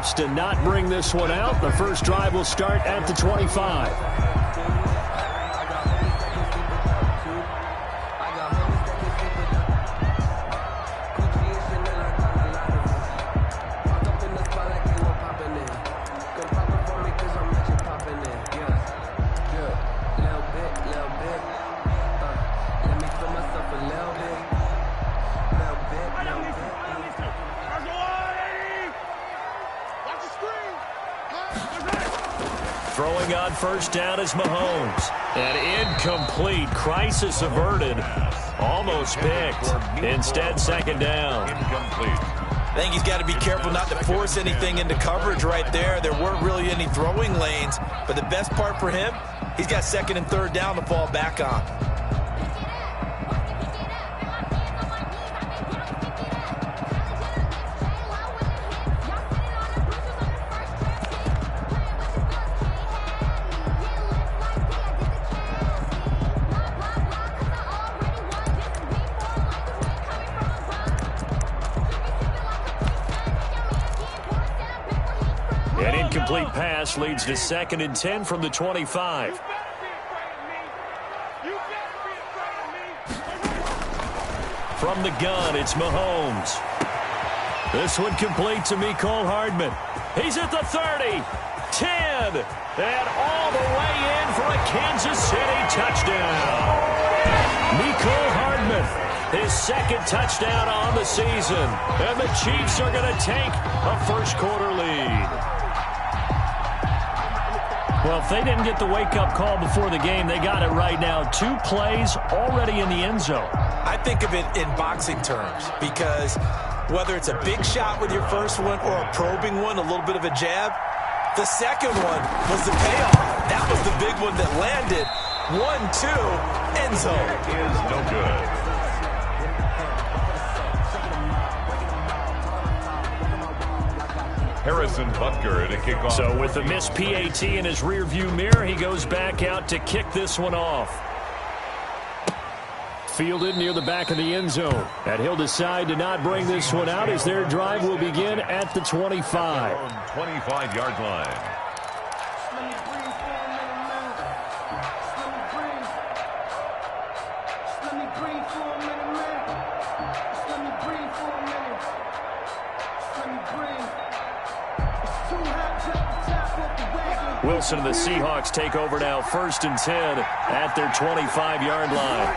opts to not bring this one out. The first drive will start at the 25. Throwing on first down is Mahomes. And incomplete. Crisis averted. Almost picked. Instead, second down. Incomplete. I think he's got to be careful not to force anything into coverage right there. There weren't really any throwing lanes. But the best part for him, he's got second and third down to fall back on. An incomplete pass leads to 2nd and 10 from the 25. From the gun, it's Mahomes. This one complete to Mecole Hardman. He's at the 30, 10, and all the way in for a Kansas City touchdown. Mecole Hardman, his second touchdown on the season. And the Chiefs are going to take a first-quarter lead. Well, if they didn't get the wake-up call before the game, they got it right now. 2 plays already in the end zone. I think of it in boxing terms because whether it's a big shot with your first one or a probing one, a little bit of a jab, the second one was the payoff. That was the big one that landed. 1-2, end zone. Is no good. Harrison Butker to kick off. So with the missed PAT in his rearview mirror, he goes back out to kick this one off. Fielded near the back of the end zone. And he'll decide to not bring this one out as their drive will begin at the 25. 25-yard line. Wilson and the Seahawks take over now, 1st and 10 at their 25-yard line.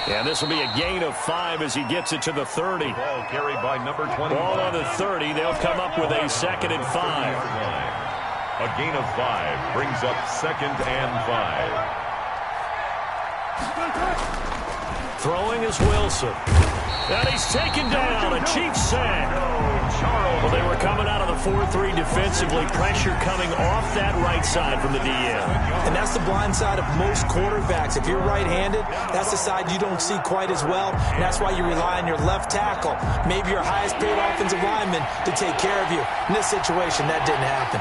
And this will be a gain of 5 as he gets it to the 30. Ball carried by number 20. Ball on the 30. They'll come up with a 2nd and 5. A gain of 5 brings up 2nd and 5. Throwing is Wilson. And he's taken down. A Chiefs sack. Well, they were coming out of the 4-3 defensively. Pressure coming off that right side from the DN. And that's the blind side of most quarterbacks. If you're right-handed, that's the side you don't see quite as well. And that's why you rely on your left tackle, maybe your highest-paid offensive lineman, to take care of you. In this situation, that didn't happen.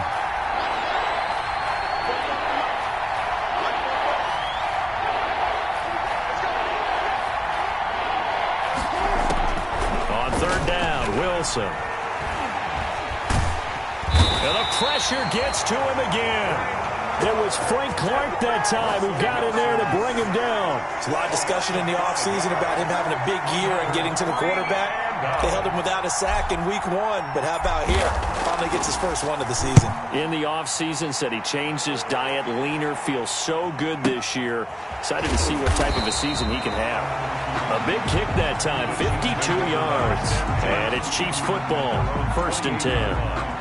On 3rd down, Wilson. And the pressure gets to him again. It was Frank Clark that time who got in there to bring him down. There's a lot of discussion in the offseason about him having a big year and getting to the quarterback. They held him without a sack in week 1, but how about here? Finally gets his first one of the season. In the offseason, said he changed his diet, leaner, feels so good this year. Excited to see what type of a season he can have. A big kick that time, 52 yards. And it's Chiefs football, 1st and 10.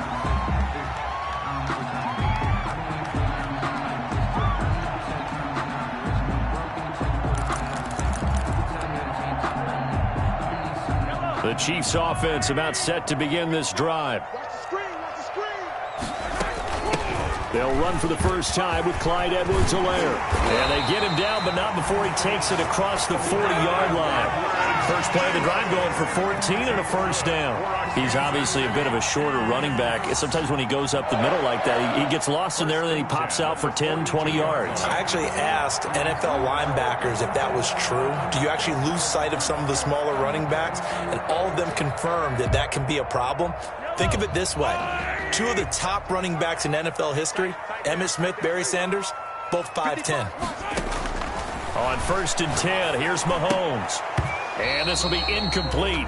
The Chiefs offense about set to begin this drive. They'll run for the first time with Clyde Edwards-Helaire. And they get him down, but not before he takes it across the 40-yard line. First play of the drive going for 14 and a first down. He's obviously a bit of a shorter running back. Sometimes when he goes up the middle like that, he gets lost in there and then he pops out for 10, 20 yards. I actually asked NFL linebackers if that was true. Do you actually lose sight of some of the smaller running backs? And all of them confirmed that that can be a problem. Think of it this way. Two of the top running backs in NFL history, Emmitt Smith, Barry Sanders, both 5'10". On 1st and 10, here's Mahomes. And this will be incomplete.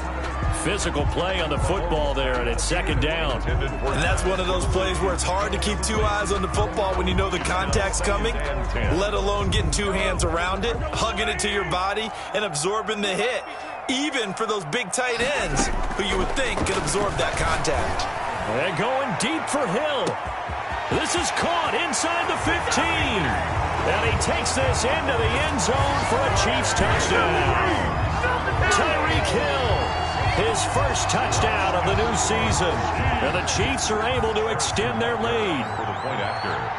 Physical play on the football there, and it's 2nd down. And that's one of those plays where it's hard to keep two eyes on the football when you know the contact's coming, let alone getting two hands around it, hugging it to your body, and absorbing the hit, even for those big tight ends who you would think could absorb that contact. And going deep for Hill. This is caught inside the 15. And he takes this into the end zone for a Chiefs touchdown. Tyreek Hill, his first touchdown of the new season. And the Chiefs are able to extend their lead.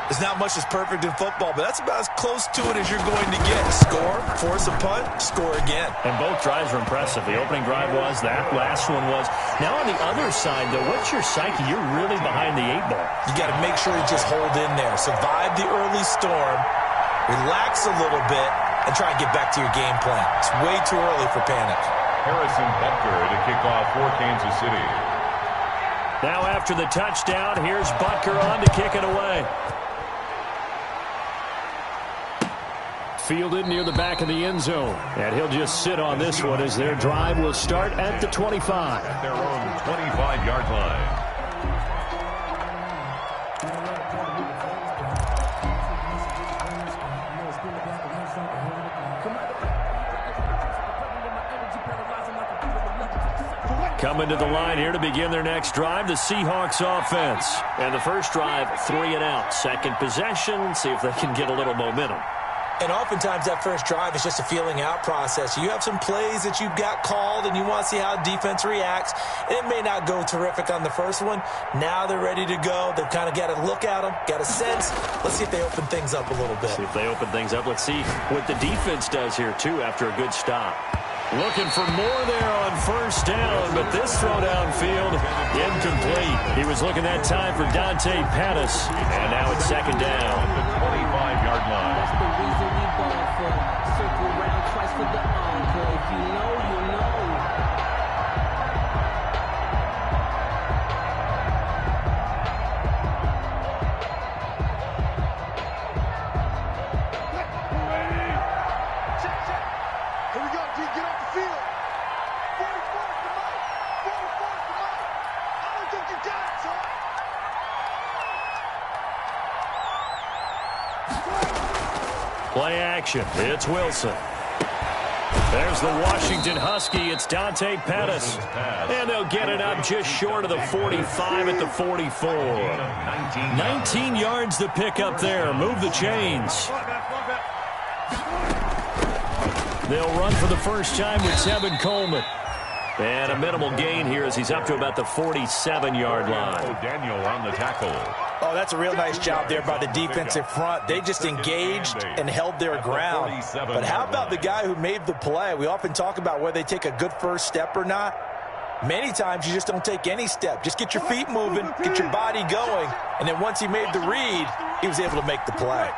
There's not much that's perfect in football, but that's about as close to it as you're going to get. Score, force a punt, score again. And both drives were impressive. The opening drive was, that last one was. Now on the other side, though, what's your psyche? You're really behind the 8 ball. You got to make sure you just hold in there. Survive the early storm, relax a little bit, and try and get back to your game plan. It's way too early for panic. Harrison Butker to kick off for Kansas City. Now after the touchdown, here's Butker on to kick it away. Fielded near the back of the end zone. And he'll just sit on this one as their drive will start at the 25. At their own 25-yard line. Coming to the line here to begin their next drive, the Seahawks offense. And the first drive, 3 and out. Second possession, see if they can get a little momentum. And oftentimes that first drive is just a feeling out process. You have some plays that you've got called and you want to see how defense reacts. It may not go terrific on the first one. Now they're ready to go. They've kind of got to look at them, got a sense. Let's see if they open things up a little bit. See if they open things up. Let's see what the defense does here, too, after a good stop. Looking for more there on first down, but this throw downfield, incomplete. He was looking that time for Dante Pettis, and now it's 2nd down. The 25-yard line. That's the reason we ball for. Circle round twice for the encore. If you know, you know. Here we go, D. Get off the field. 44 to Mike. 44 to Mike. I don't think you got it, son. Play action. It's Wilson. There's the Washington Husky. It's Dante Pettis. And they'll get it up just short of the 45 at the 44. 19 yards to pick up there. Move the chains. They'll run for the first time with Tevin Coleman. And a minimal gain here as he's up to about the 47-yard line. Daniel on the tackle. Oh, that's a real nice job there by the defensive front. They just engaged and held their ground. But how about the guy who made the play? We often talk about whether they take a good first step or not. Many times you just don't take any step. Just get your feet moving, get your body going, and then once he made the read, he was able to make the play.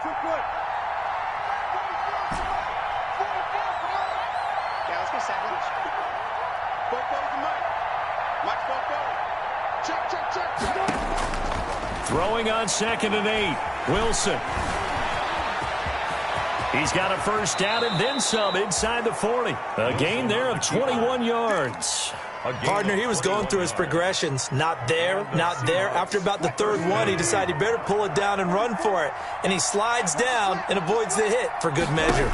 Throwing on 2nd and 8. Wilson. He's got a first down and then some inside the 40. A gain there of 21 yards. Partner, he was going through his progressions. Not there, not there. After about the 3rd one, he decided he better pull it down and run for it. And he slides down and avoids the hit for good measure.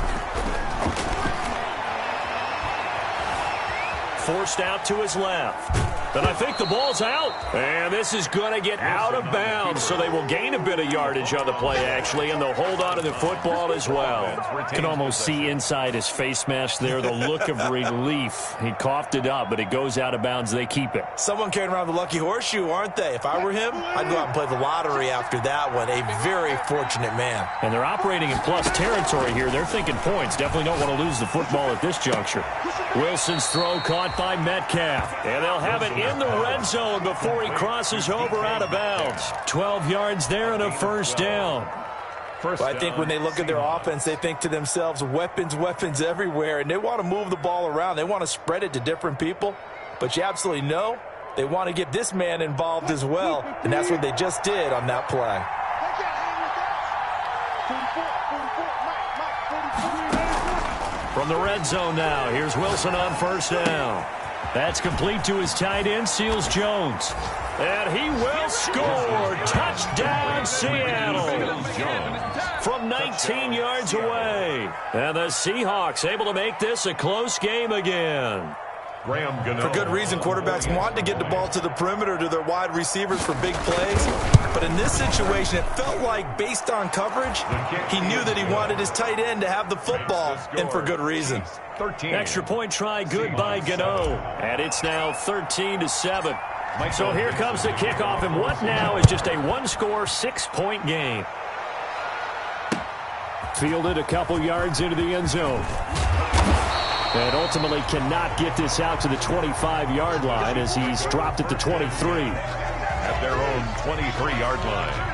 forced out to his left. And I think the ball's out. And this is going to get out of bounds, so they will gain a bit of yardage on the play, actually, and they'll hold on to the football as well. You can almost see inside his face mask there the look of relief. He coughed it up, but it goes out of bounds. They keep it. Someone carrying around the lucky horseshoe, aren't they? If I were him, I'd go out and play the lottery after that one. A very fortunate man. And they're operating in plus territory here. They're thinking points. Definitely don't want to lose the football at this juncture. Wilson's throw caught by Metcalf. And they'll have it in the red zone before he crosses over out of bounds. 12 yards there and a first down. Well, I think when they look at their offense, they think to themselves, weapons, weapons everywhere, and they want to move the ball around. They want to spread it to different people, but you absolutely know they want to get this man involved as well, and that's what they just did on that play. From the red zone now, here's Wilson on first down. That's complete to his tight end, Seals Jones. And he will score. Touchdown, Seattle. From 19 yards away. And the Seahawks able to make this a close game again. For good reason, quarterbacks want to get the ball to the perimeter to their wide receivers for big plays. But in this situation, it felt like, based on coverage, he knew that he wanted his tight end to have the football, and for good reason. Extra point try good by Gano. And it's now 13-7. So here comes the kickoff, and what now is just a one-score, 6-point game. Fielded a couple yards into the end zone. And ultimately cannot get this out to the 25-yard line as he's dropped at the 23. At their own 23-yard line.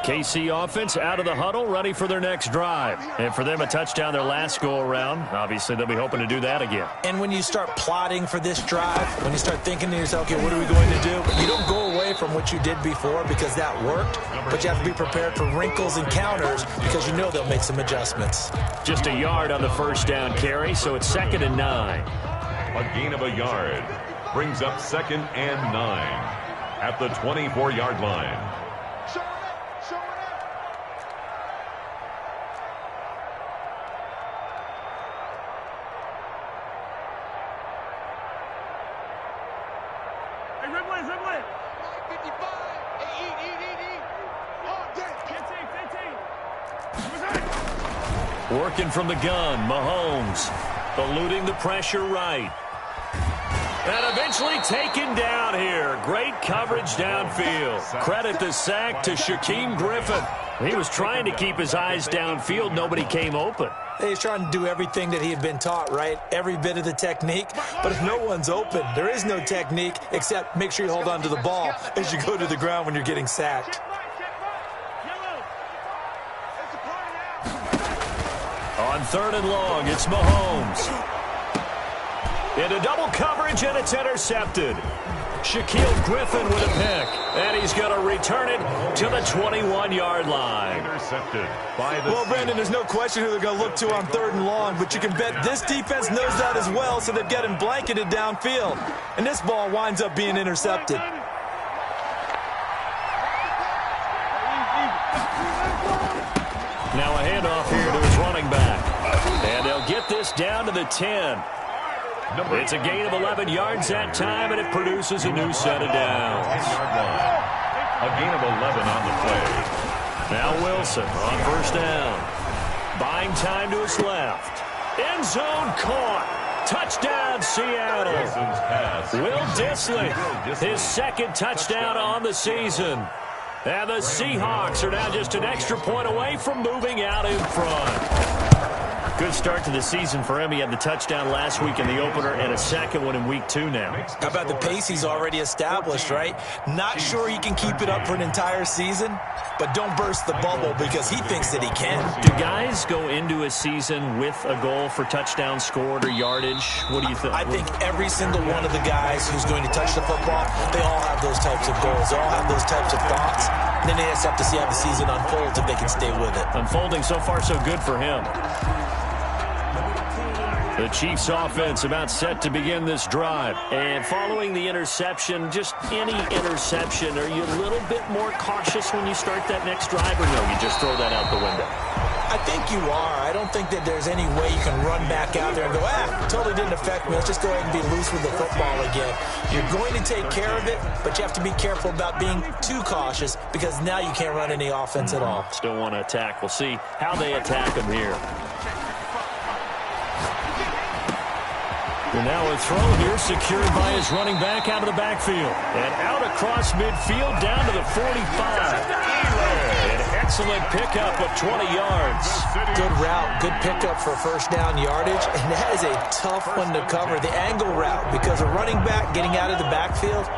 KC offense out of the huddle, ready for their next drive. And for them, a touchdown their last go-around. Obviously, they'll be hoping to do that again. And when you start plotting for this drive, when you start thinking to yourself, okay, what are we going to do? You don't go away from what you did before because that worked, but you have to be prepared for wrinkles and counters because you know they'll make some adjustments. Just a yard on the first down carry, so it's 2nd and 9. A gain of a yard brings up 2nd and 9 at the 24-yard line. Working from the gun, Mahomes eluding the pressure right. And eventually taken down here. Great coverage downfield. Credit the sack to Shaquem Griffin. He was trying to keep his eyes downfield. Nobody came open. He's trying to do everything that he had been taught, right? Every bit of the technique. But if no one's open, there is no technique except make sure you hold on to the ball as you go to the ground when you're getting sacked. On 3rd and long, it's Mahomes. Into double coverage, and it's intercepted. Shaquille Griffin with a pick, and he's going to return it to the 21-yard line. Intercepted by the Well, Brandon, there's no question who they're going to look to on 3rd and long, but you can bet this defense knows that as well, so they've got him blanketed downfield. And this ball winds up being intercepted. Now a handoff here to his running back. And they'll get this down to the 10. It's a gain of 11 yards that time, and it produces a new set of downs. A gain of 11 on the play. Now Wilson on first down. Buying time to his left. End zone caught. Touchdown, Seattle. Will Dissly, his 2nd touchdown on the season. And the Seahawks are now just an extra point away from moving out in front. Good start to the season for him. He had the touchdown last week in the opener and a 2nd one in week 2 now. How about the pace he's already established, right? Not sure he can keep it up for an entire season, but don't burst the bubble because he thinks that he can. Do guys go into a season with a goal for touchdown scored or yardage? What do you think? I think every single one of the guys who's going to touch the football, they all have those types of goals. They all have those types of thoughts. And then they just have to see how the season unfolds if they can stay with it. Unfolding so far so good for him. The Chiefs offense about set to begin this drive. And following the interception, just any interception, are you a little bit more cautious when you start that next drive, or no, you just throw that out the window? I think you are. I don't think that there's any way you can run back out there and go, totally didn't affect me. Let's just go ahead and be loose with the football again. You're going to take care of it, but you have to be careful about being too cautious because now you can't run any offense at all. Still want to attack. We'll see how they attack him here. And now a throw here secured by his running back out of the backfield. And out across midfield down to the 45. An excellent pickup of 20 yards. Good route, good pickup for first down yardage. And that is a tough one to cover, the angle route, because a running back getting out of the backfield,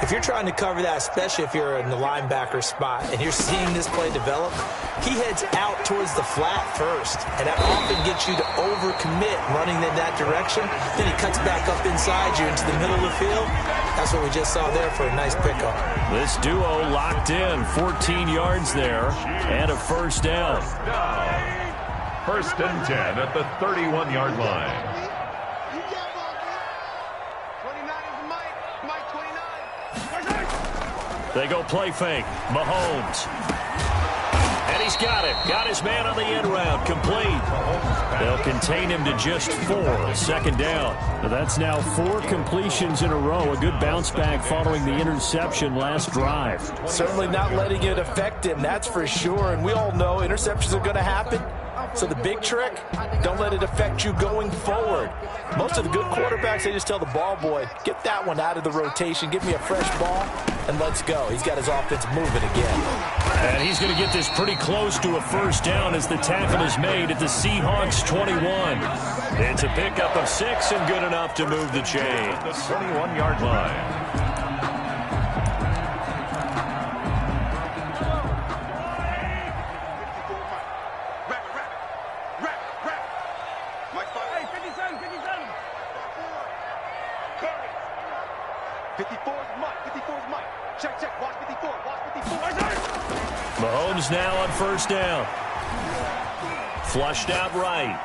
if you're trying to cover that, especially if you're in the linebacker spot and you're seeing this play develop, he heads out towards the flat first, and that often gets you to overcommit running in that direction. Then he cuts back up inside you into the middle of the field. That's what we just saw there for a nice pickup. This duo locked in, 14 yards there, and a first down. First and 10 at the 31-yard line. They go play fake. Mahomes. And he's got it. Got his man on the end round. Complete. They'll contain him to just 4. Second down. That's now 4 completions in a row. A good bounce back following the interception last drive. Certainly not letting it affect him, that's for sure. And we all know interceptions are going to happen. So the big trick, don't let it affect you going forward. Most of the good quarterbacks, they just tell the ball boy, get that one out of the rotation, give me a fresh ball, and let's go. He's got his offense moving again. And he's going to get this pretty close to a first down as the tackle is made at the Seahawks 21. It's a pickup of 6 and good enough to move the chains. The 21-yard line. Mahomes now on first down. Flushed out right.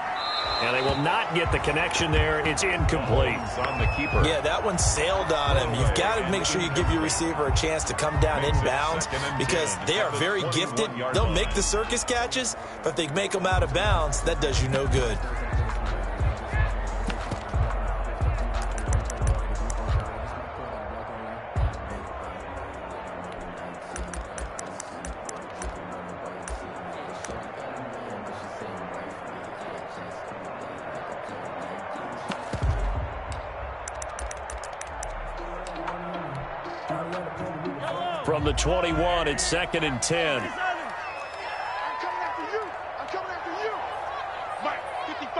And they will not get the connection there. It's incomplete. On the keeper. Yeah, that one sailed on him. You've got to make sure you give your receiver a chance to come down inbounds because they are very gifted. They'll make the circus catches, but if they make them out of bounds, that does you no good. From the 21, it's second and 10. I'm coming after you. I'm coming after you. Mike, 55.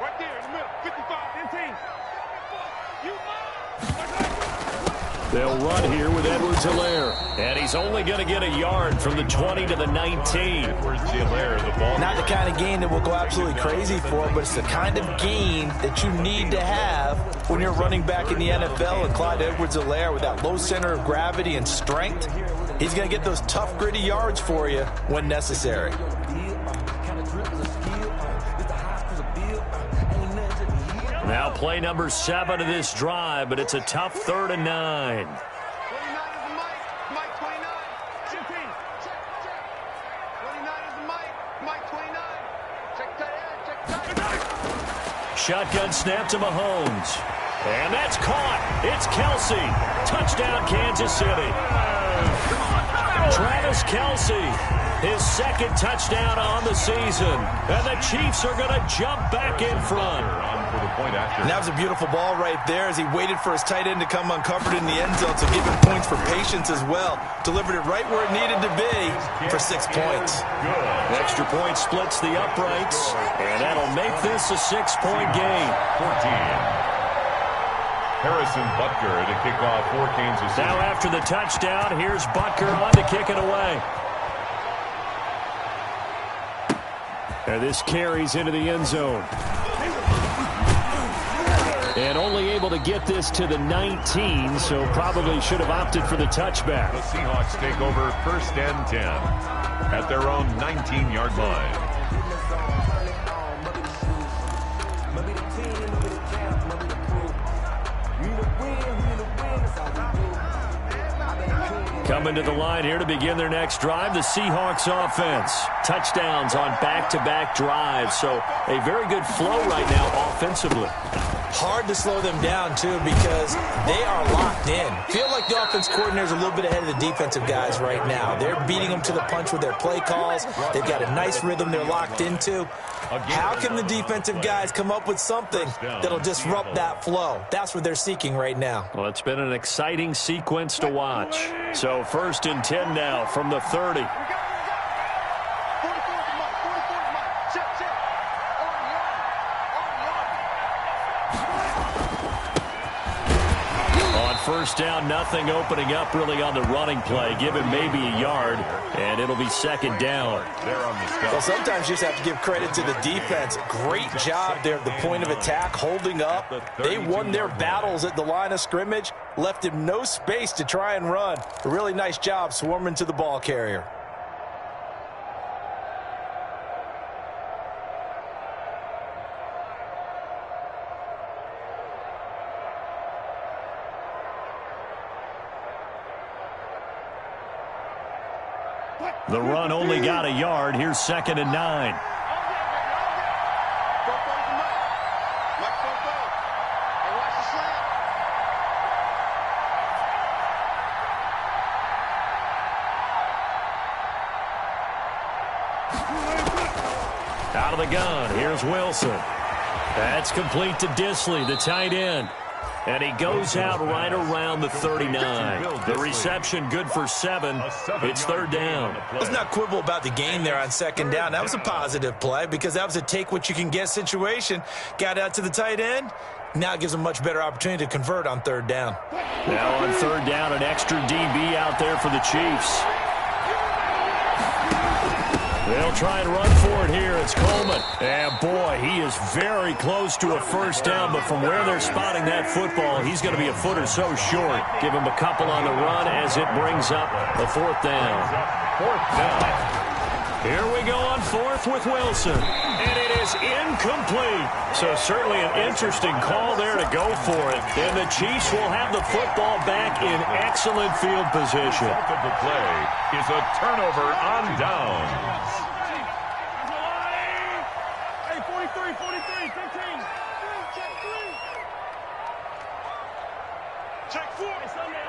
Right there in the middle. 55, 15. You They'll run here with Edwards-Helaire. And he's only going to get a yard from the 20 to the 19. Edwards-Helaire, the ball. Not the kind of gain that will go absolutely crazy for, but it's the kind of gain that you need to have when you're running back in the NFL. And Clyde Edwards-Helaire, with that low center of gravity and strength, he's going to get those tough, gritty yards for you when necessary. Now play number 7 of this drive, but it's a tough 3rd and 9. 29 is the Mike. Mike 29. 15. Check. 29 is the Mike 29. Check tight end. Shotgun snap to Mahomes. And that's caught. It's Kelsey. Touchdown, Kansas City. Travis Kelsey. His second touchdown on the season. And the Chiefs are going to jump back in front. And that was a beautiful ball right there as he waited for his tight end to come uncovered in the end zone, so give him points for patience as well. Delivered it right where it needed to be for 6 points. Extra point splits the uprights, and that'll make this a 6-point game. 14. Harrison Butker to kick off for Kansas City. Now after the touchdown, here's Butker on to kick it away. And this carries into the end zone. And only able to get this to the 19, so probably should have opted for the touchback. The Seahawks take over first and 10 at their own 19-yard line. Coming to the line here to begin their next drive, the Seahawks offense. Touchdowns on back-to-back drives, so a very good flow right now offensively. Hard to slow them down, too, because they are locked in. Feel like the offense coordinator is a little bit ahead of the defensive guys right now. They're beating them to the punch with their play calls. They've got a nice rhythm they're locked into. How can the defensive guys come up with something that'll disrupt that flow? That's what they're seeking right now. Well, it's been an exciting sequence to watch. So 1st and 10 now from the 30. First down, nothing opening up really on the running play. Give him maybe a yard, and it'll be 2nd down. Well, sometimes you just have to give credit to the defense. Great job there at the point of attack, holding up. They won their battles at the line of scrimmage, left him no space to try and run. A really nice job swarming to the ball carrier. The run only got a yard. Here's 2nd and 9. Out of the gun. Here's Wilson. That's complete to Disley, the tight end. And he goes out right around the 39. The reception good for 7. It's 3rd down. Let's not quibble about the gain there on 2nd down. That was a positive play because that was a take-what-you-can-get situation. Got out to the tight end. Now it gives them a much better opportunity to convert on 3rd down. Now on 3rd down, an extra DB out there for the Chiefs. They'll try and run for it here. It's Coleman. And, boy, he is very close to a 1st down, but from where they're spotting that football, he's going to be a foot or so short. Give him a couple on the run as it brings up the 4th down. 4th down. Here we go on 4th with Wilson. And it is incomplete. So certainly an interesting call there to go for it. And the Chiefs will have the football back in excellent field position. The result of the play is a turnover on downs. Hey, 43, 15. Check 4. Hey, sundown.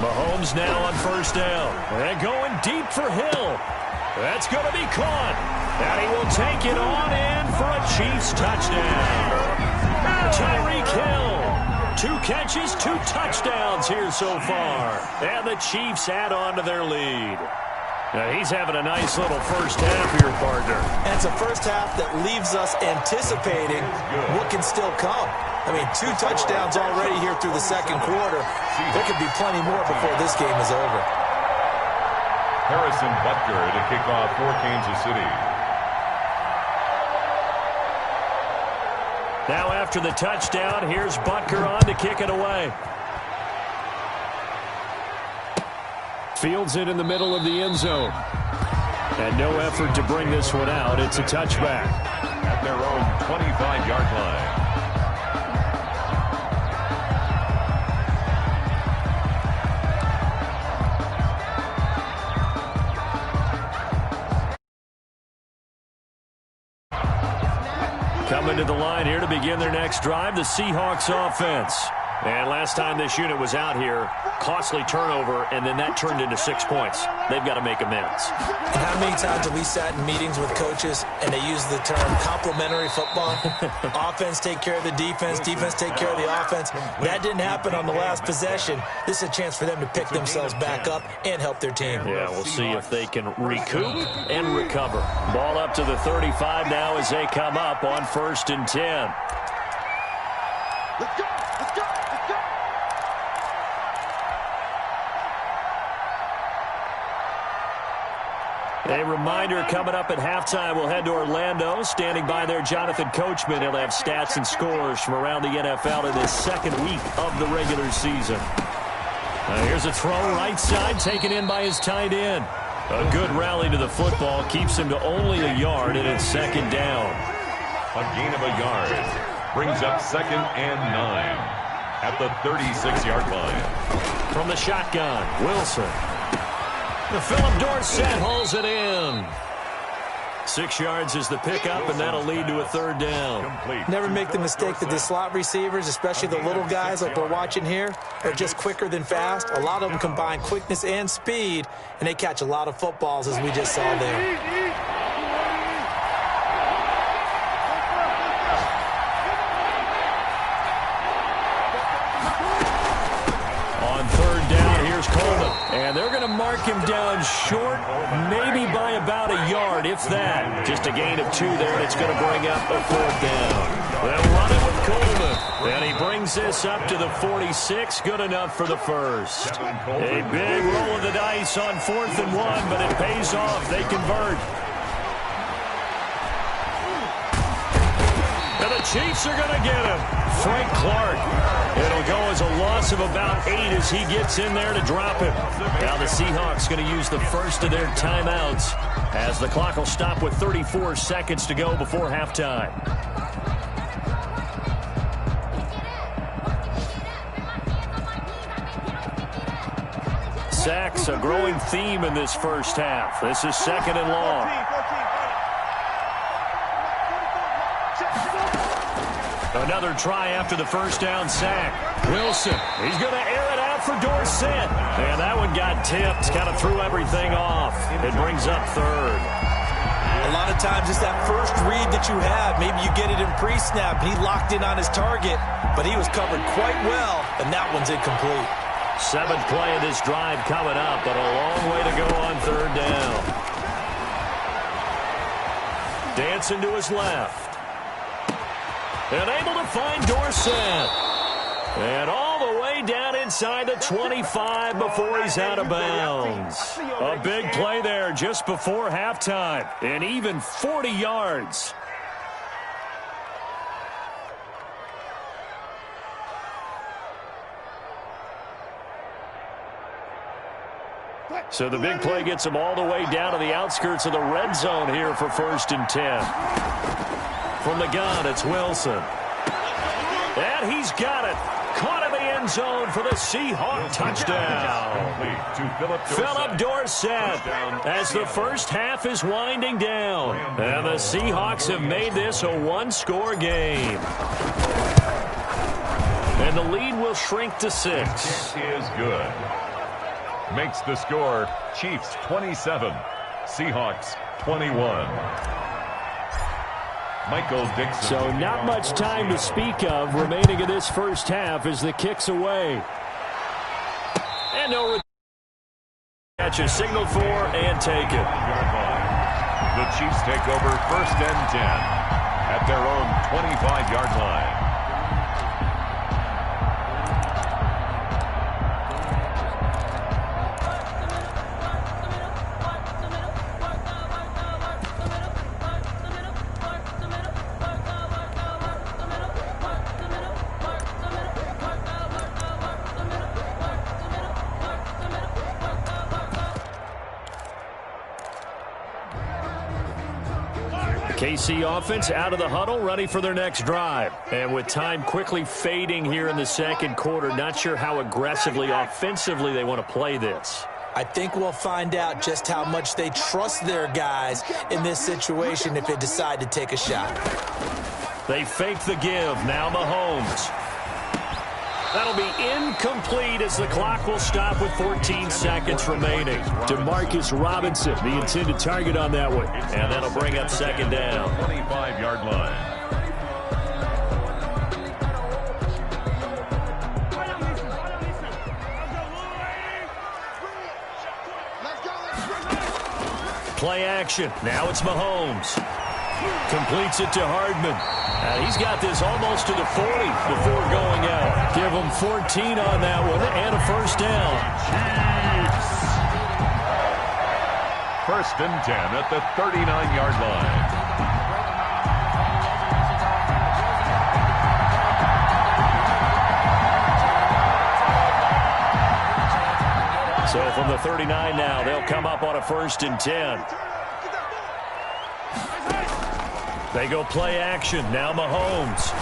Mahomes now on 1st down. And going deep for Hill. That's going to be caught. And he will take it on in for a Chiefs touchdown. Tyreek Hill. 2 catches, 2 touchdowns here so far. And the Chiefs add on to their lead. Now he's having a nice little first half here, partner. And it's a first half that leaves us anticipating what can still come. I mean, 2 touchdowns already here through the 2nd quarter. There could be plenty more before this game is over. Harrison Butker to kick off for Kansas City. Now after the touchdown, here's Butker on to kick it away. Fields it in the middle of the end zone. And no effort to bring this one out. It's a touchback. At their own 25-yard line. Coming to the line here to begin their next drive, the Seahawks offense. And last time this unit was out here, costly turnover, and then that turned into 6 points. They've got to make amends. And how many times have we sat in meetings with coaches and they use the term complementary football? Offense take care of the defense, defense take care of the offense. That didn't happen on the last possession. This is a chance for them to pick themselves back up and help their team. Yeah, we'll see if they can recoup and recover. Ball up to the 35 now as they come up on 1st and 10. Let's go. A reminder coming up at halftime, we'll head to Orlando. Standing by there, Jonathan Coachman. He'll have stats and scores from around the NFL in his 2nd week of the regular season. Here's a throw right side, taken in by his tight end. A good rally to the football keeps him to only a yard, and it's 2nd down. A gain of a yard. Brings up 2nd and 9 at the 36-yard line. From the shotgun, Wilson. The Philip Dorsett holds it in. 6 yards is the pickup, and that'll lead to a 3rd down. Never make the mistake that the slot receivers, especially the little guys like we're watching here, are just quicker than fast. A lot of them combine quickness and speed, and they catch a lot of footballs, as we just saw there. On 3rd down, here's Coleman. And they're going to mark him down short, maybe by about a yard, if that. Just a gain of 2 there, and it's going to bring up a 4th down. They'll run it with Coleman. And he brings this up to the 46. Good enough for the first. A big roll of the dice on 4th and 1, but it pays off. They convert. And the Chiefs are going to get him. Frank Clark. It'll go as a loss of about 8 as he gets in there to drop him. Now the Seahawks going to use the first of their timeouts as the clock will stop with 34 seconds to go before halftime. Sacks, a growing theme in this first half. This is 2nd and long. Another try after the first down sack. Wilson, he's going to air it out for Dorsett. And that one got tipped, kind of threw everything off. It brings up 3rd. A lot of times it's that first read that you have. Maybe you get it in pre-snap, and he locked in on his target, but he was covered quite well, and that one's incomplete. 7th play of this drive coming up, but a long way to go on 3rd down. Dancing to his left. And able to find Dorsett. And all the way down inside the 25 before he's out of bounds. A big play there just before halftime. And even 40 yards. So the big play gets him all the way down to the outskirts of the red zone here for 1st and 10. From the gun, it's Wilson. And he's got it. Caught in the end zone for the Seahawk touchdown. Philip Dorsett as the first half is winding down. And the Seahawks have made this a 1-score game. And the lead will shrink to 6. This is good. Makes the score Chiefs 27, Seahawks 21. Michael Dixon. So not much time to speak of remaining in this first half as the kick's away. And no catch is signaled for and taken. The Chiefs take over 1st and 10 at their own 25-yard line. KC offense out of the huddle, ready for their next drive. And with time quickly fading here in the 2nd quarter, not sure how aggressively, offensively they want to play this. I think we'll find out just how much they trust their guys in this situation if they decide to take a shot. They fake the give. Now Mahomes. That'll be incomplete as the clock will stop with 14 seconds remaining. DeMarcus Robinson, the intended target on that one. And that'll bring up 2nd down. 25-yard line. Play action. Now it's Mahomes. Completes it to Hardman. He's got this almost to the 40 before going out. Give him 14 on that one and a 1st down. Chiefs. 1st and 10 at the 39-yard line. So from the 39 now, they'll come up on a 1st and 10. They go play action. Now Mahomes.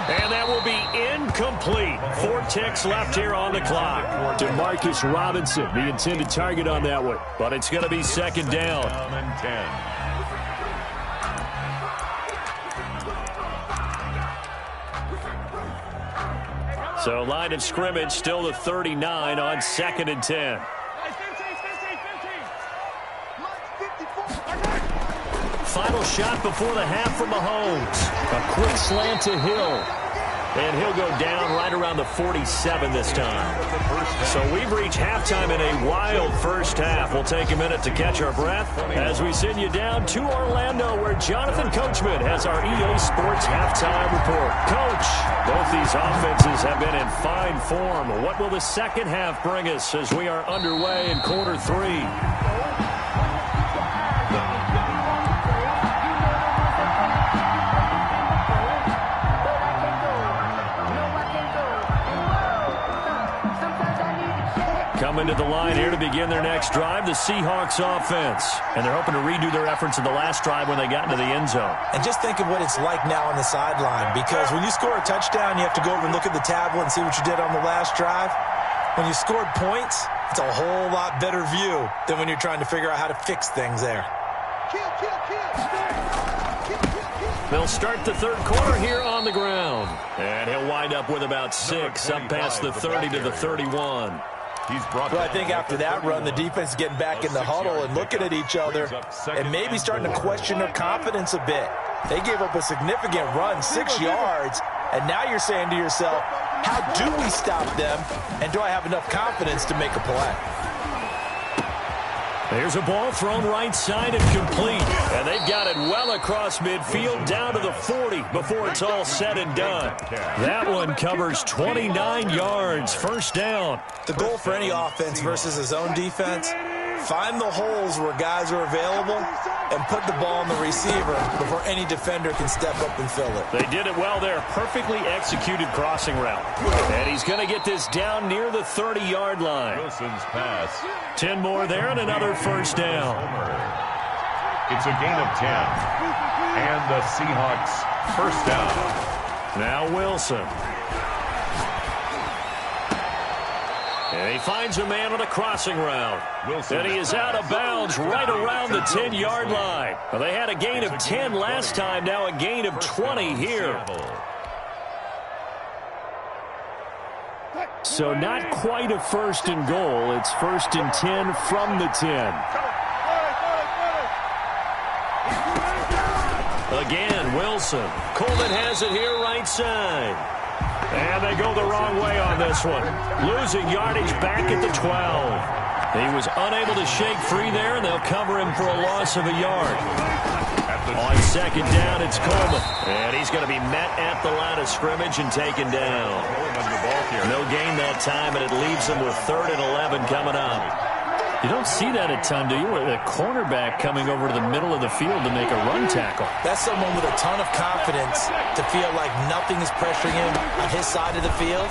And that will be incomplete. 4 ticks left here on the clock. Demarcus Robinson, the intended target on that one. But it's going to be second down. And 10. So line of scrimmage still the 39 on 2nd and 10. Final shot before the half from Mahomes. A quick slant to Hill. And he'll go down right around the 47 this time. So we've reached halftime in a wild first half. We'll take a minute to catch our breath as we send you down to Orlando, where Jonathan Coachman has our EA Sports halftime report. Coach, both these offenses have been in fine form. What will the second half bring us as we are underway in quarter 3? Coming to the line here to begin their next drive, the Seahawks offense. And they're hoping to redo their efforts in the last drive when they got into the end zone. And just think of what it's like now on the sideline, because when you score a touchdown, you have to go over and look at the tablet and see what you did on the last drive. When you scored points, it's a whole lot better view than when you're trying to figure out how to fix things there. They'll start the third quarter here on the ground. And he'll wind up with about 6, up past the 30 to the 31. But I think after that run, the defense is getting back in the huddle and looking at each other and maybe starting to question their confidence a bit. They gave up a significant run, 6 yards, and now you're saying to yourself, how do we stop them, and do I have enough confidence to make a play? There's a ball thrown right side and complete. And they've got it well across midfield down to the 40 before it's all said and done. That one covers 29 yards. First down. The goal for any offense versus a zone defense, find the holes where guys are available and put the ball on the receiver before any defender can step up and fill it. They did it well there. Perfectly executed crossing route. And he's going to get this down near the 30-yard line. Wilson's pass. 10 more there and another first down. It's a gain of 10. And the Seahawks first down. Now Wilson. And he finds a man on a crossing route. And he is out of bounds right around the 10-yard line. Well, they had a gain of 10 last time, now a gain of 20 here. So not quite a first and goal. It's first and 10 from the 10. Again, Wilson. Coleman has it here right side. And they go the wrong way on this one. Losing yardage back at the 12. He was unable to shake free there, and they'll cover him for a loss of a yard. On second down, it's Coleman. And he's going to be met at the line of scrimmage and taken down. No gain that time, and it leaves him with 3rd and 11 coming up. You don't see that a ton, do you? A cornerback coming over to the middle of the field to make a run tackle. That's someone with a ton of confidence to feel like nothing is pressuring him on his side of the field.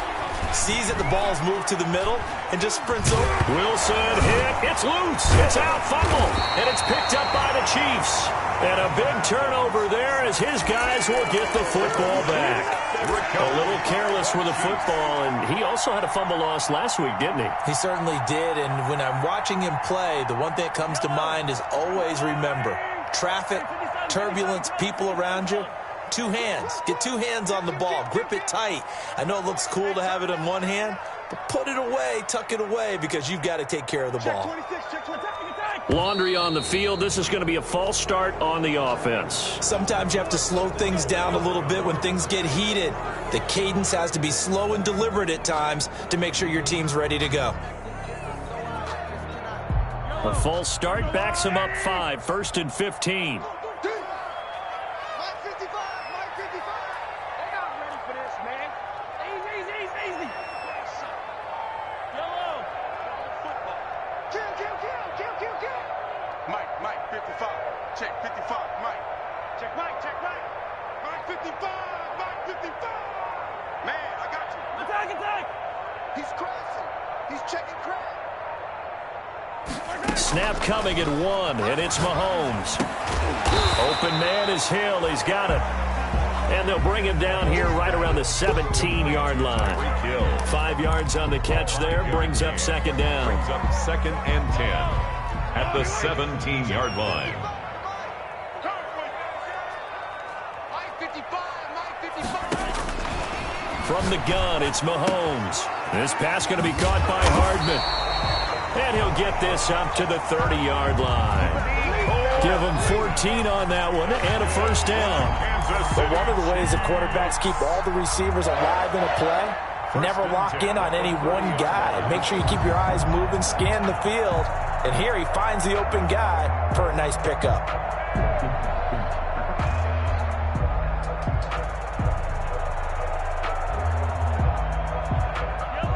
Sees that the ball's moved to the middle and just sprints over. Wilson hit. It's loose. It's out. Fumble. And it's picked up by the Chiefs. And a big turnover there as his guys will get the football back. A little careless with the football, and he also had a fumble loss last week, didn't he? He certainly did, and when I'm watching him play, the one thing that comes to mind is always remember, traffic, turbulence, people around you, 2 hands. Get 2 hands on the ball. Grip it tight. I know it looks cool to have it in one hand, but put it away, tuck it away, because you've got to take care of the ball. Laundry on the field. This is going to be a false start on the offense. Sometimes you have to slow things down a little bit when things get heated. The cadence has to be slow and deliberate at times to make sure your team's ready to go. A false start backs him up 5, 1st and 15. Mike, 55. Check 55. Mike. Check Mike. Mike 55. Mike 55. Man, I got you. Attack. He's crossing. He's checking crack. Snap coming at 1, and it's Mahomes. Open man is Hill. He's got it. And they'll bring him down here right around the 17-yard line. 5 yards on the catch there. Brings up second down. Brings up second and 10 at the 17-yard line. From the gun, it's Mahomes. This pass going to be caught by Hardman. And he'll get this up to the 30-yard line. Give him 14 on that one and a first down. But one of the ways that quarterbacks keep all the receivers alive in a play, never lock in on any one guy. Make sure you keep your eyes moving, scan the field. And here he finds the open guy for a nice pickup.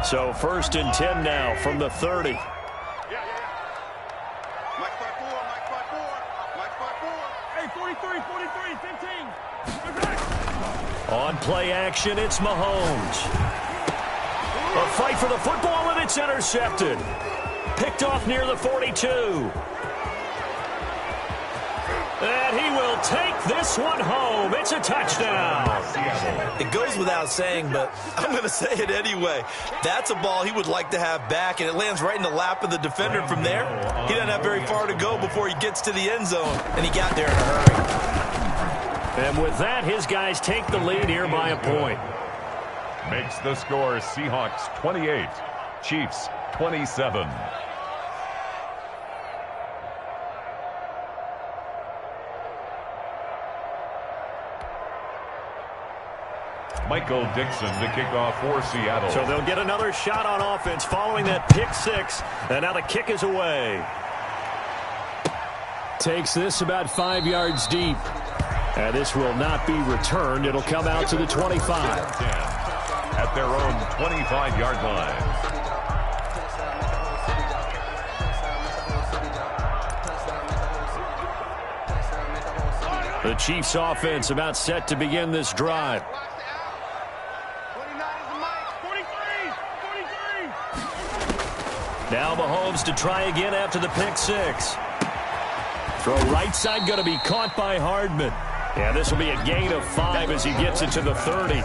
So first and 10 now from the 30. On play action, it's Mahomes. A fight for the football, and it's intercepted. Picked off near the 42. And he will take this one home. It's a touchdown. It goes without saying, but I'm going to say it anyway. That's a ball he would like to have back, and it lands right in the lap of the defender from there. He doesn't have very far to go before he gets to the end zone, and he got there in a hurry. And with that, his guys take the lead here by a point. Makes the score Seahawks 28, Chiefs 27. Michael Dixon to kick off for Seattle. So they'll get another shot on offense following that pick six. And now the kick is away. Takes this about 5 yards deep. And this will not be returned. It'll come out to the 25. At their own 25-yard line. The Chiefs offense about set to begin this drive. Now Mahomes to try again after the pick six. Throw right side going to be caught by Hardman. Yeah, this will be a gain of 5 as he gets it to the 30.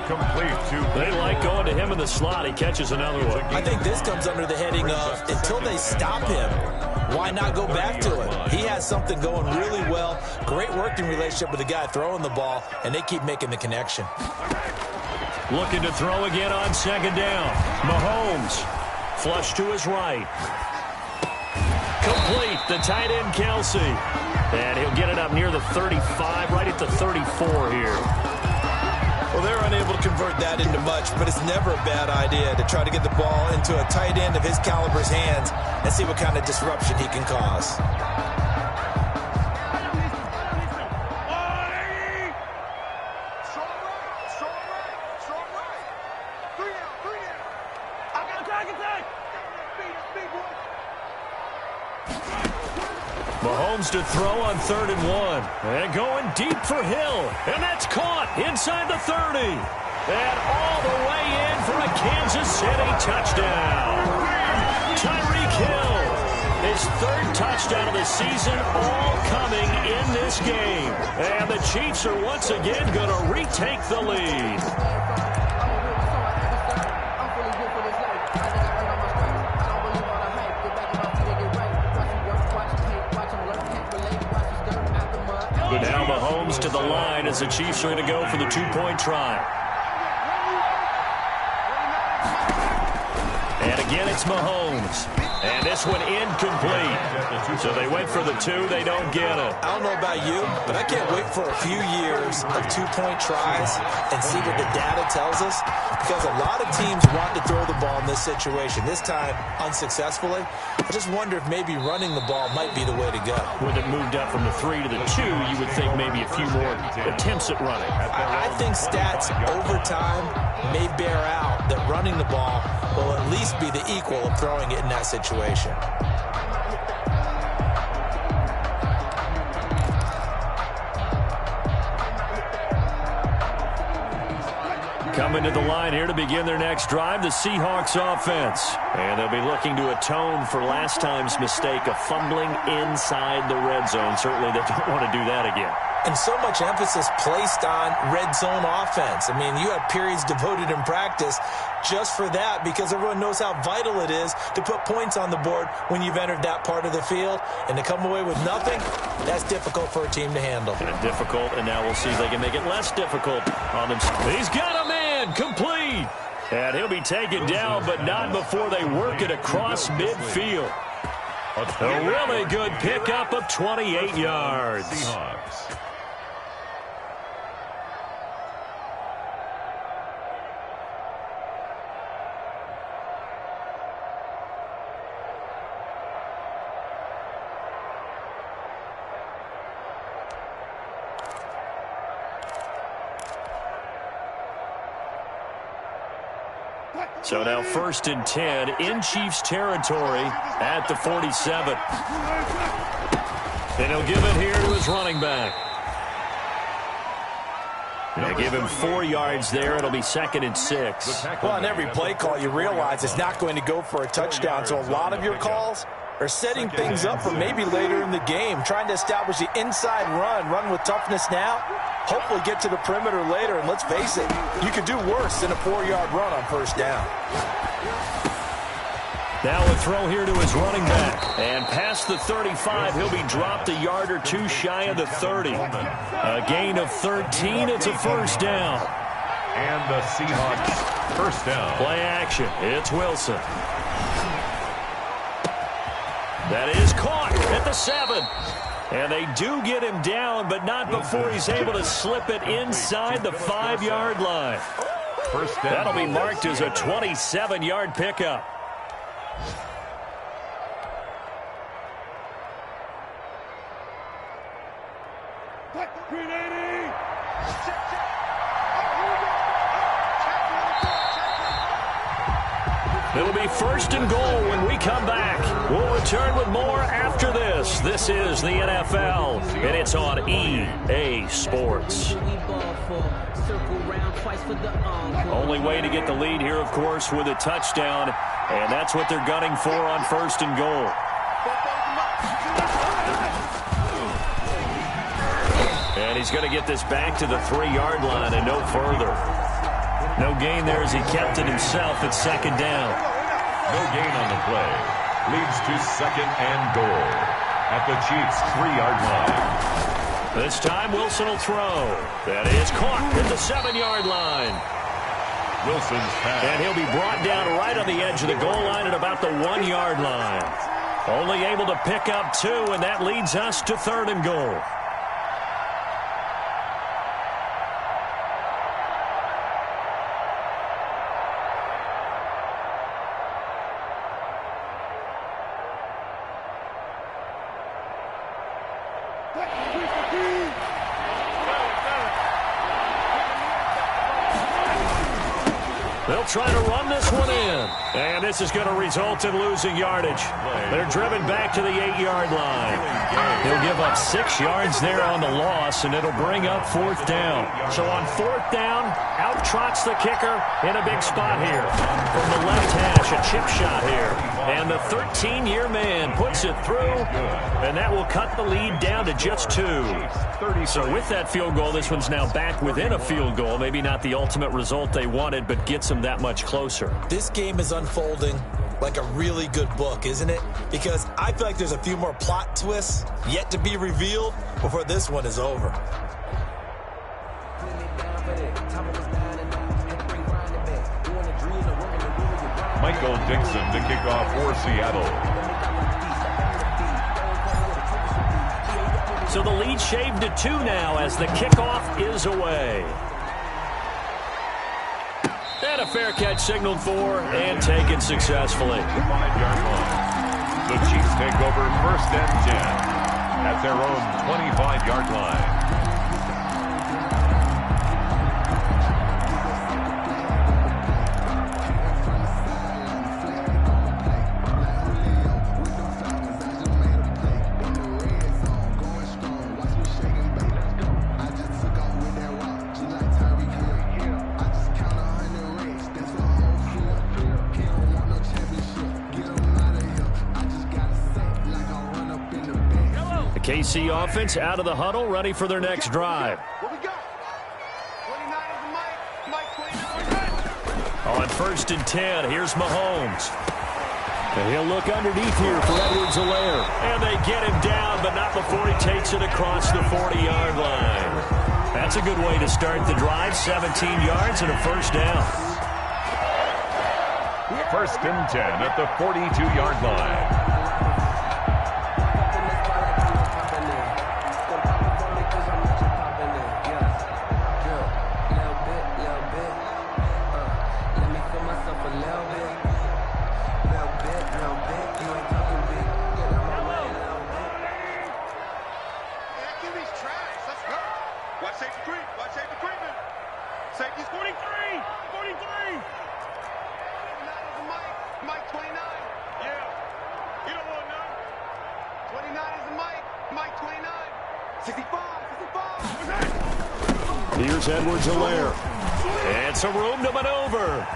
Complete to. They like going to him in the slot. He catches another one. I think this comes under the heading of until they stop him, why not go back to it? He has something going really well. Great working relationship with the guy throwing the ball, and they keep making the connection. Looking to throw again on second down. Mahomes. Flush to his right. Complete. The tight end, Kelsey. And he'll get it up near the 35, right at the 34 here. Well, they're unable to convert that into much, but it's never a bad idea to try to get the ball into a tight end of his caliber's hands and see what kind of disruption he can cause. Mahomes to throw on 3rd and 1. And going deep for Hill. And that's caught inside the 30. And all the way in for a Kansas City touchdown. Tyreek Hill. His 3rd touchdown of the season, all coming in this game. And the Chiefs are once again going to retake the lead. Now Mahomes to the line as the Chiefs are going to go for the 2-point try. And again, it's Mahomes. And this one incomplete. So they went for the 2. They don't get it. I don't know about you, but I can't wait for a few years of 2-point tries and see what the data tells us. Because a lot of teams want to throw the ball in this situation. This time, unsuccessfully. I just wonder if maybe running the ball might be the way to go. With it moved up from the 3 to the 2, you would think maybe a few more attempts at running. I think stats over time may bear out that running the ball will at least be the equal of throwing it in that situation. Coming to the line here to begin their next drive, the Seahawks offense. And they'll be looking to atone for last time's mistake of fumbling inside the red zone. Certainly they don't want to do that again. And so much emphasis placed on red zone offense. I mean, you have periods devoted in practice just for that because everyone knows how vital it is to put points on the board when you've entered that part of the field. And to come away with nothing, that's difficult for a team to handle. And difficult, and now we'll see if they can make it less difficult on them. He's got a man, complete. And he'll be taken down, but not before they work it across midfield. A really good pickup of 28 yards. Seahawks. So now 1st and 10 in Chiefs territory at the 47. And he'll give it here to his running back. They give him 4 yards there. It'll be 2nd and 6. Well, on every play call, you realize it's not going to go for a touchdown. So a lot of your calls are setting things up for maybe later in the game, trying to establish the inside run with toughness now, hopefully get to the perimeter later, and let's face it, you could do worse than a 4-yard run on 1st down. Now a throw here to his running back. And past the 35, he'll be dropped a yard or two shy of the 30. A gain of 13, it's a 1st down. And the Seahawks 1st down. Play action, it's Wilson. That is caught at the 7. And they do get him down, but not before he's able to slip it inside the 5-yard line. That'll be marked as a 27-yard pickup. It'll be 1st and goal when we come back. We'll return with more after this. This is the NFL, and it's on EA Sports. Only way to get the lead here, of course, with a touchdown, and that's what they're gunning for on 1st and goal. And he's going to get this back to the 3-yard line and no further. No gain there as he kept it himself at 2nd down. No gain on the play. Leads to 2nd and goal at the Chiefs' 3-yard line. This time Wilson will throw. That is caught at the 7-yard line. Wilson's pass. And he'll be brought down right on the edge of the goal line at about the 1-yard line. Only able to pick up 2, and that leads us to 3rd and goal. They'll try to run this one in. And this is going to result in losing yardage. They're driven back to the 8-yard line. He'll give up 6 yards there on the loss, and it'll bring up 4th down. So on 4th down, out trots the kicker in a big spot here. From the left hash, a chip shot here. And the 13-year man puts it through, and that will cut the lead down to just 2. So with that field goal, this one's now back within a field goal. Maybe not the ultimate result they wanted, but gets them that much closer. This game is unfolding like a really good book, isn't it? Because I feel like there's a few more plot twists yet to be revealed before this one is over. Michael Dixon to kick off for Seattle. So the lead shaved to 2 now as the kickoff is away. And a fair catch signaled for and taken successfully. 5-yard line. The Chiefs take over 1st and 10 at their own 25-yard line. KC offense out of the huddle, ready for their next drive. What we got? 29 is the Mike. 29. On 1st and 10, here's Mahomes. And he'll look underneath here for Edwards-Helaire. And they get him down, but not before he takes it across the 40-yard line. That's a good way to start the drive. 17 yards and a first down. 1st and 10 at the 42-yard line. Here's Edwards-Helaire. And some room to maneuver.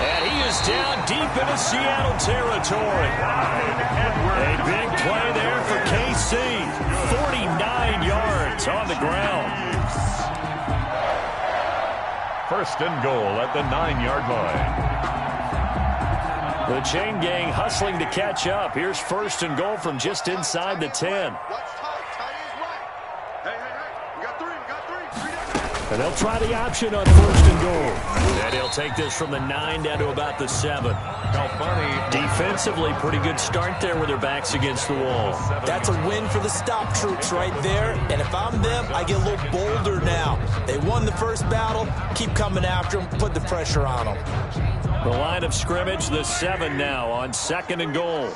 And he is down deep into Seattle territory. A big play there for KC. 49 yards on the ground. 1st and goal at the 9-yard line. The chain gang hustling to catch up. Here's 1st and goal from just inside the 10. And they'll try the option on 1st and goal. And he'll take this from the 9 down to about the 7. Defensively, pretty good start there with their backs against the wall. That's a win for the stop troops right there. And if I'm them, I get a little bolder now. They won the first battle. Keep coming after them. Put the pressure on them. The line of scrimmage, the 7 now on 2nd and goal.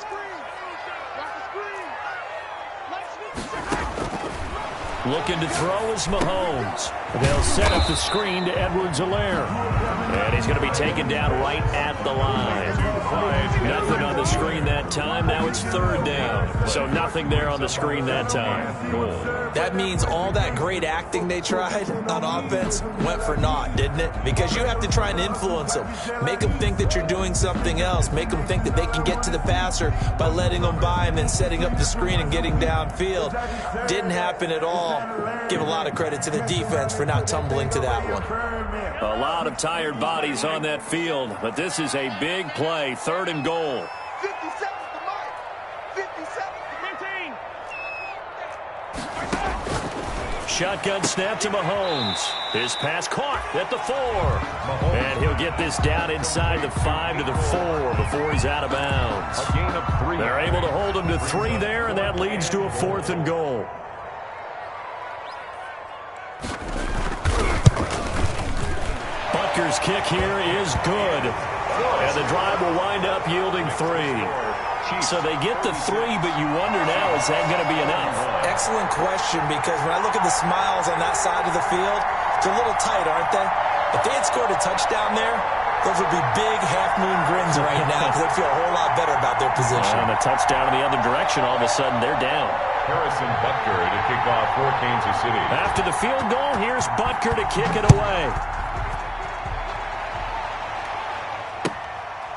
Looking to throw is Mahomes. They'll set up the screen to Edwards-Helaire. And he's going to be taken down right at the line. Nothing on the screen that time. Now it's 3rd down. So nothing there on the screen that time. That means all that great acting they tried on offense went for naught, didn't it? Because you have to try and influence them. Make them think that you're doing something else. Make them think that they can get to the passer by letting them by and then setting up the screen and getting downfield. Didn't happen at all. Give a lot of credit to the defense for not tumbling to that one. A lot of tired bodies on that field, but this is a big play. 3rd and goal. 57 to Mike. 57 to 15. Shotgun snap to Mahomes. His pass caught at the 4. And he'll get this down inside the 5 to the 4 before he's out of bounds. A gain of 3. They're able to hold him to 3 there, and that leads to a 4th and goal. Butker's kick here is good. And the drive will wind up yielding 3. So they get the 3, but you wonder now, is that going to be enough? Excellent question, because when I look at the smiles on that side of the field, they're a little tight, aren't they? If they had scored a touchdown there, those would be big half-moon grins right now because they'd feel a whole lot better about their position. And a touchdown in the other direction, all of a sudden they're down. Harrison Butker to kick off for Kansas City. After the field goal, here's Butker to kick it away.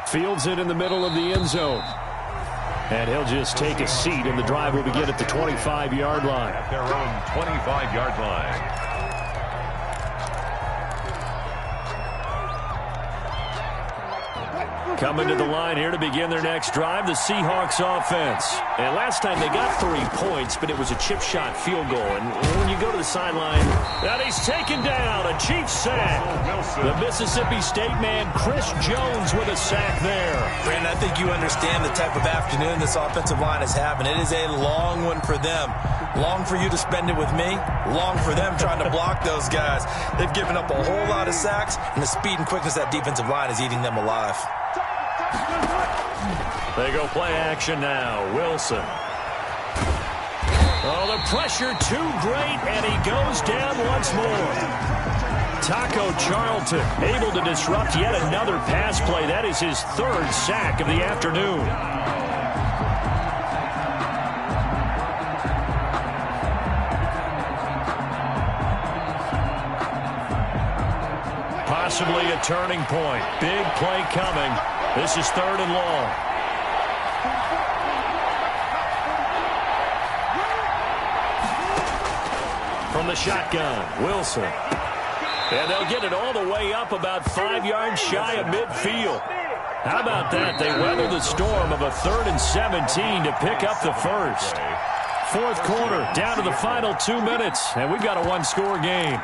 Fields it in the middle of the end zone. And he'll just take a seat, and the drive will begin at the 25-yard line. At their own 25-yard line. Coming to the line here to begin their next drive, the Seahawks offense. And last time they got 3 points, but it was a chip shot field goal. And when you go to the sideline, that he's taken down, a Chiefs sack. The Mississippi State man, Chris Jones, with a sack there. Brandon, I think you understand the type of afternoon this offensive line is having. It is a long one for them. Long for you to spend it with me. Long for them trying to block those guys. They've given up a whole lot of sacks, and the speed and quickness of that defensive line is eating them alive. They go play action now. Wilson. Oh, the pressure too great, and he goes down once more. Taco Charlton able to disrupt yet another pass play. That is his 3rd sack of the afternoon. Possibly a turning point. Big play coming. This is 3rd and long. From the shotgun, Wilson. And they'll get it all the way up about 5 yards shy of midfield. How about that? They weather the storm of a 3rd and 17 to pick up the first. Fourth quarter, down to the final 2 minutes, and we've got a one-score game.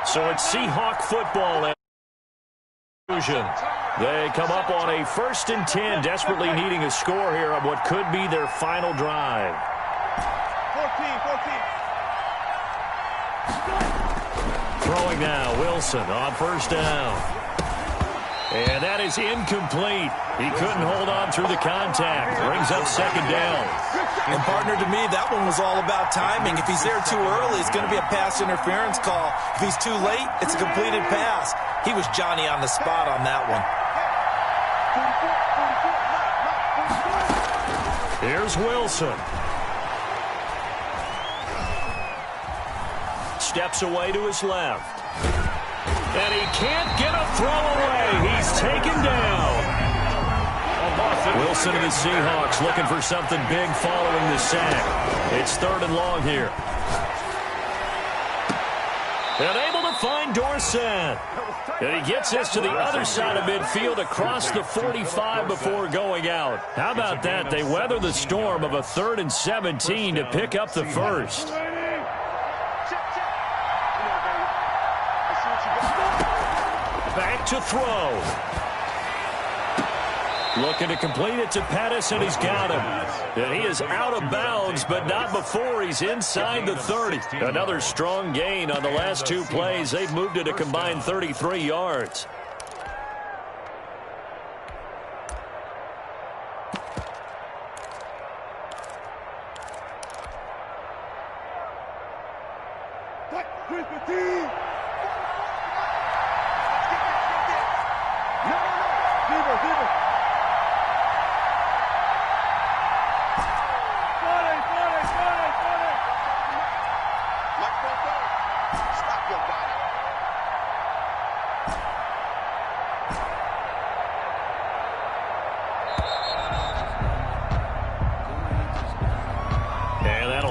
So it's Seahawk football. They come up on a 1st and 10, desperately needing a score here on what could be their final drive. 14. Throwing now, Wilson on 1st down. And that is incomplete. He couldn't hold on through the contact. Brings up 2nd down. And, partner, to me, that one was all about timing. If he's there too early, it's going to be a pass interference call. If he's too late, it's a completed pass. He was Johnny on the spot on that one. Here's Wilson. Steps away to his left. And he can't get a throw away. He's taken down. Wilson and the Seahawks looking for something big following the sack. It's 3rd and long here. And able to find Dorsett. And he gets this to the other side of midfield across the 45 before going out. How about that? They weather the storm of a 3rd and 17 to pick up the first. Back to throw. Looking to complete it to Pettis, and he's got him. And he is out of bounds, but not before he's inside the 30. Another strong gain on the last 2 plays. They've moved it a combined 33 yards.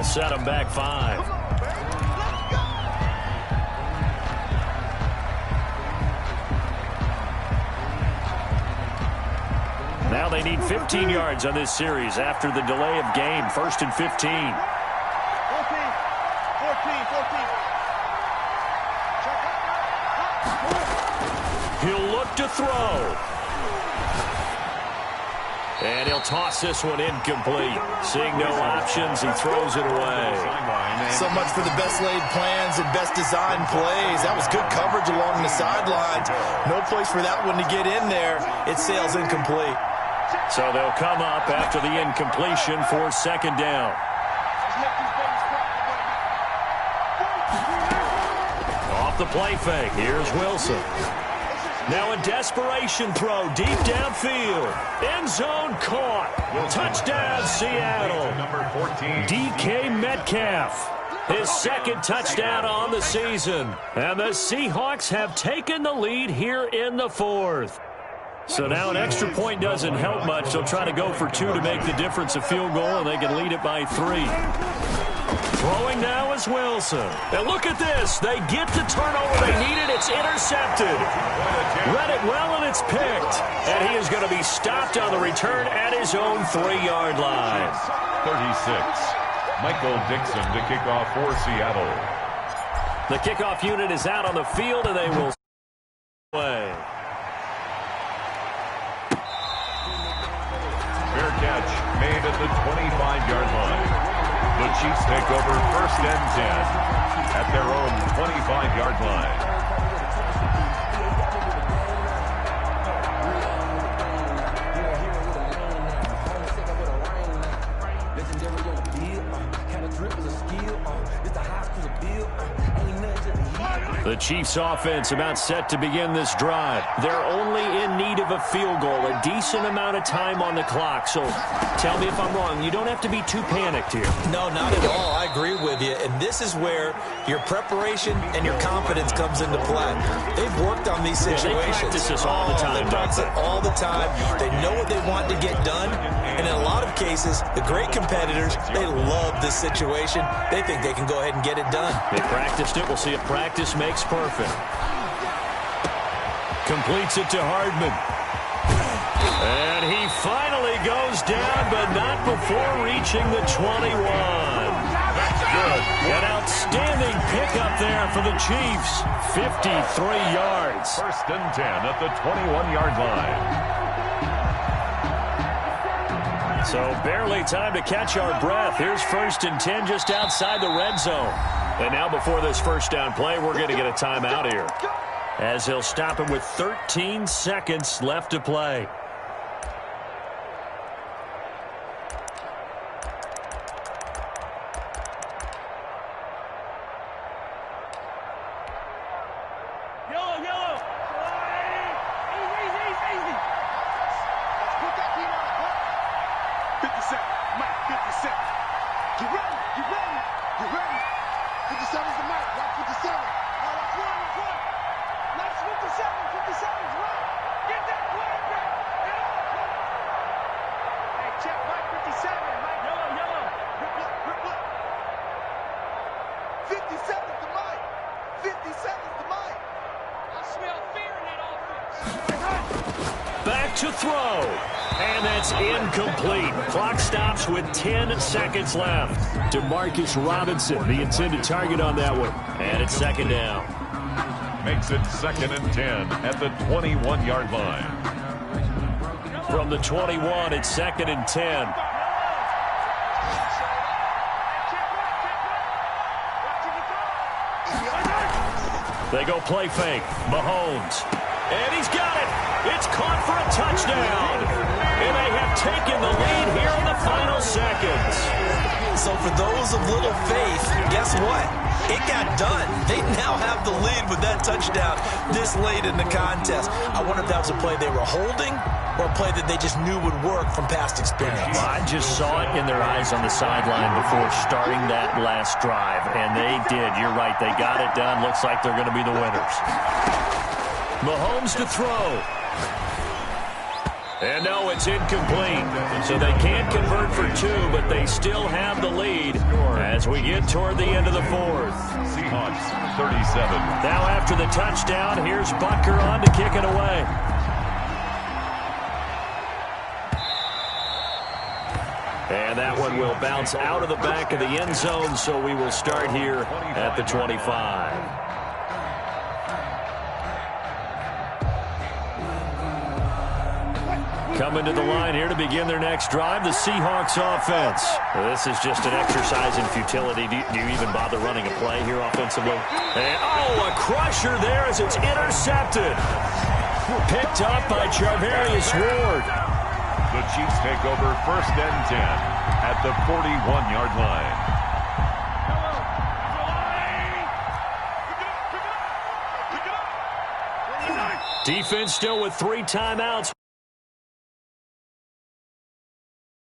Set him back 5. Now they need 15 yards on this series after the delay of game. 1st and 15. 14. He'll look to throw. And he'll toss this one incomplete. Seeing no options, he throws it away. So much for the best laid plans and best designed plays. That was good coverage along the sidelines. No place for that one to get in there. It sails incomplete. So they'll come up after the incompletion for 2nd down. Off the play fake. Here's Wilson. Now a desperation throw deep downfield. End zone caught. Touchdown, Seattle. DK Metcalf. His 2nd touchdown on the season. And the Seahawks have taken the lead here in the 4th. So now an extra point doesn't help much. They'll try to go for 2 to make the difference a field goal, and they can lead it by 3. Throwing now is Wilson. And look at this. They get the turnover they needed. It's intercepted. Read it well, and it's picked. And he is going to be stopped on the return at his own 3-yard line. 36. Michael Dixon to kick off for Seattle. The kickoff unit is out on the field, and they will play. Fair catch made at the 25-yard line. The Chiefs take over 1st and 10 at their own 25-yard line. The Chiefs offense about set to begin this drive. They're only in need of a field goal, a decent amount of time on the clock. So tell me if I'm wrong. You don't have to be too panicked here. No, not at all. I agree with you. And this is where your preparation and your confidence comes into play. They've worked on these situations. Yeah, they practice this all the time. They practice it all the time. They know what they want to get done. And in a lot of cases, the great competitors, they love this situation. They think they can go ahead and get it done. They practiced it. We'll see if practice makes perfect. Completes it to Hardman. And he finally goes down, but not before reaching the 21. That's good. An outstanding pickup there for the Chiefs. 53 yards. First and 10 at the 21-yard line. So barely time to catch our breath. Here's first and 10 just outside the red zone. And now before this first down play, we're going to get a timeout here, as he'll stop him with 13 seconds left to play. Back to throw. And that's incomplete. Clock stops with 10 seconds left. To Marcus Robinson, the intended target on that one. And it's second down. Makes it second and 10 at the 21-yard line. From the 21, it's second and 10. They go play fake. Mahomes. And he's got it. It's caught for a touchdown. And they have taken the lead here in the final seconds. So for those of little faith, guess what? It got done. They now have the lead with that touchdown this late in the contest. I wonder if that was a play they were holding or a play that they just knew would work from past experience. Well, I just saw it in their eyes on the sideline before starting that last drive, and they did. You're right. They got it done. Looks like they're going to be the winners. Mahomes to throw. And no, it's incomplete. So they can't convert for two, but they still have the lead as we get toward the end of the fourth. Seahawks 37. Now after the touchdown, here's Butker on to kick it away. And that one will bounce out of the back of the end zone, so we will start here at the 25. Coming to the line here to begin their next drive, the Seahawks offense. Well, this is just an exercise in futility. Do you even bother running a play here offensively? And, a crusher there as it's intercepted. Picked up by Charvarius Ward. The Chiefs take over first and 10 at the 41-yard line. Defense still with 3 timeouts.